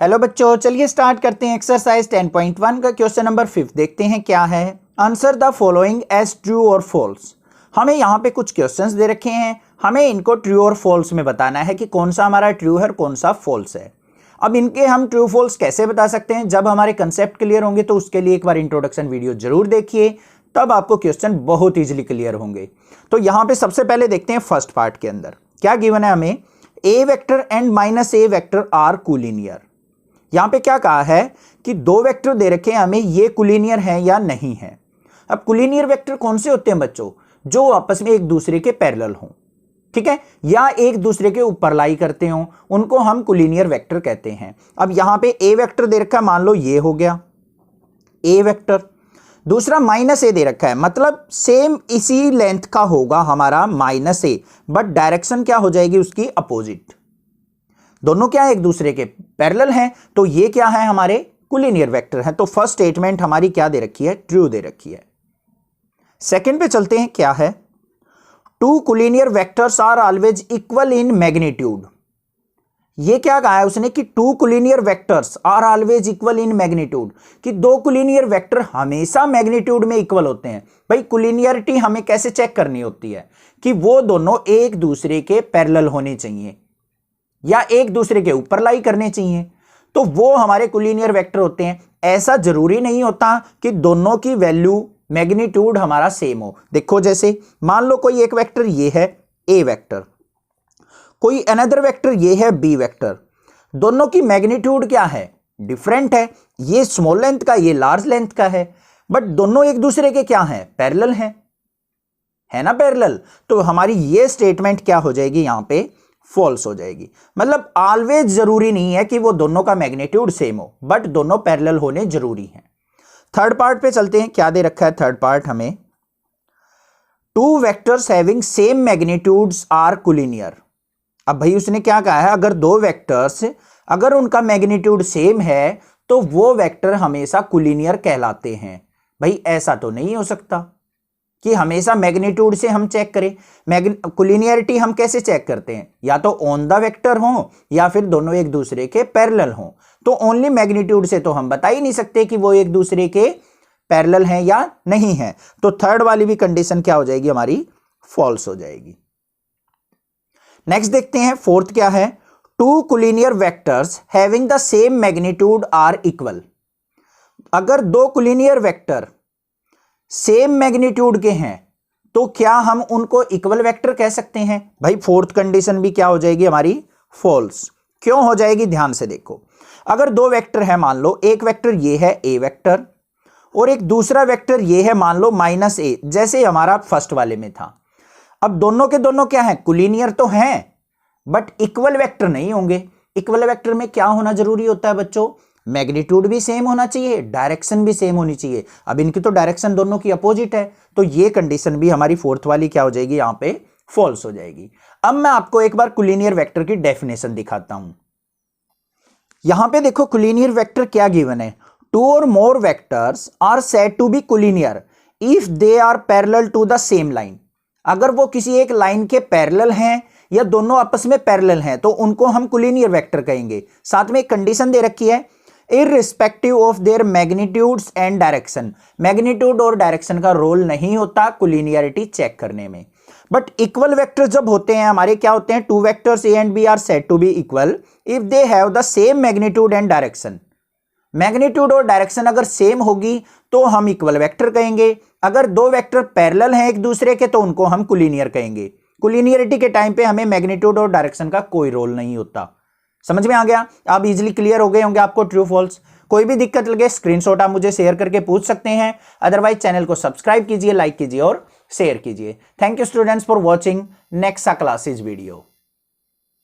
Hello बच्चों, चलिए start करते हैं एक्सरसाइज 10.1 का क्वेश्चन नंबर 5। देखते हैं क्या है। Answer the following as true और फॉल्स। हमें यहाँ पे कुछ क्वेश्चंस दे रखे हैं, हमें इनको ट्रू और फॉल्स में बताना है कि कौन सा हमारा ट्रू है और कौन सा फॉल्स है। अब इनके हम ट्रू फॉल्स कैसे बता सकते हैं, जब हमारे कंसेप्ट क्लियर होंगे तो उसके लिए एक बार इंट्रोडक्शन वीडियो जरूर देखिए, तब आपको क्वेश्चन बहुत ईजिली क्लियर होंगे। तो यहाँ पे सबसे पहले देखते हैं फर्स्ट पार्ट के अंदर क्या गिवन है हमें। A vector and minus A vector are collinear. यहां पे क्या कहा है कि दो वेक्टर दे रखे हैं हमें, ये कोलिनियर है या नहीं है। अब कोलिनियर वेक्टर कौन से होते हैं बच्चों, जो आपस में एक दूसरे के पैरेलल हों, ठीक है, या एक दूसरे के ऊपर लाई करते हों, उनको हम कोलिनियर वेक्टर कहते हैं। अब यहां पे ए वेक्टर दे रखा है, मान लो ये हो गया ए वेक्टर, दूसरा माइनस ए दे रखा है, मतलब सेम इसी लेंथ का होगा हमारा माइनस ए, बट डायरेक्शन क्या हो जाएगी उसकी अपोजिट। दोनों क्या है, एक दूसरे के पैरेलल हैं, तो ये क्या है हमारे कोलिनियर वेक्टर हैं। तो फर्स्ट स्टेटमेंट हमारी क्या दे रखी है, ट्रू दे रखी है। सेकंड पे चलते हैं, क्या है, two collinear vectors are always equal in magnitude. ये क्या कहा है उसने कि two collinear vectors are always equal in magnitude, कि दो कोलिनियर वेक्टर हमेशा मैग्नीट्यूड में इक्वल होते हैं। भाई कोलिनियरिटी हमें कैसे चेक करनी होती है कि वो दोनों एक दूसरे के पैरेलल होने चाहिए या एक दूसरे के ऊपर लाई करने चाहिए, तो वो हमारे कोलिनियर वेक्टर होते हैं। ऐसा जरूरी नहीं होता कि दोनों की वैल्यू मैग्नीट्यूड हमारा सेम हो। देखो जैसे मान लो कोई एक वेक्टर ये है ए वेक्टर, कोई अनदर वेक्टर ये है बी वेक्टर, दोनों की मैग्नीट्यूड क्या है, डिफरेंट है। ये स्मॉल लेंथ का, ये लार्ज लेंथ का है, बट दोनों एक दूसरे के क्या हैं, पैरेलल हैं, है ना, पैरेलल। तो हमारी ये स्टेटमेंट क्या हो जाएगी, यहां पे फॉल्स हो जाएगी। मतलब ऑलवेज जरूरी नहीं है कि वो दोनों का मैग्नीट्यूड सेम हो, बट दोनों पैरेलल होने जरूरी हैं। थर्ड पार्ट पे चलते हैं, क्या दे रखा है थर्ड पार्ट हमें, two vectors having same magnitudes are collinear. अब भाई उसने क्या कहा है, अगर दो वेक्टर्स अगर उनका मैग्नीट्यूड सेम है तो वो वेक्टर हमेशा कोलिनियर कहलाते हैं। भाई ऐसा तो नहीं हो सकता कि हमेशा मैग्नीट्यूड से हम चेक करें। कोलिनियरिटी हम कैसे चेक करते हैं, या तो ऑन द वेक्टर हो या फिर दोनों एक दूसरे के पैरेलल हों। तो ओनली मैग्नीट्यूड से तो हम बता ही नहीं सकते कि वो एक दूसरे के पैरेलल हैं या नहीं है। तो थर्ड वाली भी कंडीशन क्या हो जाएगी हमारी, फॉल्स हो जाएगी। नेक्स्ट देखते हैं फोर्थ क्या है, two collinear vectors having the same magnitude are equal. अगर दो कोलिनियर वेक्टर सेम मैग्नीट्यूड के हैं तो क्या हम उनको इक्वल वेक्टर कह सकते हैं। भाई फोर्थ कंडीशन भी क्या हो जाएगी हमारी, फॉल्स। क्यों हो जाएगी, ध्यान से देखो। अगर दो वेक्टर है, मान लो एक वेक्टर ये है ए वेक्टर और एक दूसरा वेक्टर ये है मान लो माइनस ए, जैसे हमारा फर्स्ट वाले में था। अब दोनों के दोनों क्या है, कोलिनियर तो हैं, बट इक्वल वेक्टर नहीं होंगे। इक्वल वेक्टर में क्या होना जरूरी होता है बच्चों, मैग्नीट्यूड भी सेम होना चाहिए, डायरेक्शन भी सेम होनी चाहिए। अब इनकी तो डायरेक्शन दोनों की अपोजिट है, तो ये कंडीशन भी हमारी फोर्थ वाली क्या हो जाएगी, यहां पे फॉल्स हो जाएगी। अब मैं आपको एक बार कोलिनियर वेक्टर की डेफिनेशन दिखाता हूं। यहां पे देखो कोलिनियर वेक्टर क्या गिवन है, two or more vectors are said to be collinear if they are parallel to the same line. अगर वो किसी एक लाइन के पैरेलल हैं या दोनों आपस में पैरेलल हैं तो उनको हम कोलिनियर वेक्टर कहेंगे। साथ में एक कंडीशन दे रखी है, irrespective of their magnitudes and direction. Magnitude और डायरेक्शन का रोल नहीं होता कोलिनियरिटी चेक करने में। बट इक्वल वेक्टर जब होते हैं हमारे, क्या होते हैं, two vectors A and B are said to be equal if they have the same magnitude and direction. Magnitude और डायरेक्शन अगर सेम होगी तो हम इक्वल वेक्टर कहेंगे। अगर दो वेक्टर पैरेलल हैं एक दूसरे के तो उनको हम कोलिनियर कहेंगे। कोलिनियरिटी के टाइम पे हमें मैग्नीट्यूड और डायरेक्शन का कोई रोल नहीं होता। समझ में आ गया, आप इजीली क्लियर हो गए होंगे आपको ट्रू फॉल्स। कोई भी दिक्कत लगे स्क्रीनशॉट आप मुझे शेयर करके पूछ सकते हैं, अदरवाइज चैनल को सब्सक्राइब कीजिए, लाइक कीजिए और शेयर कीजिए। Thank you students for watching next classes video.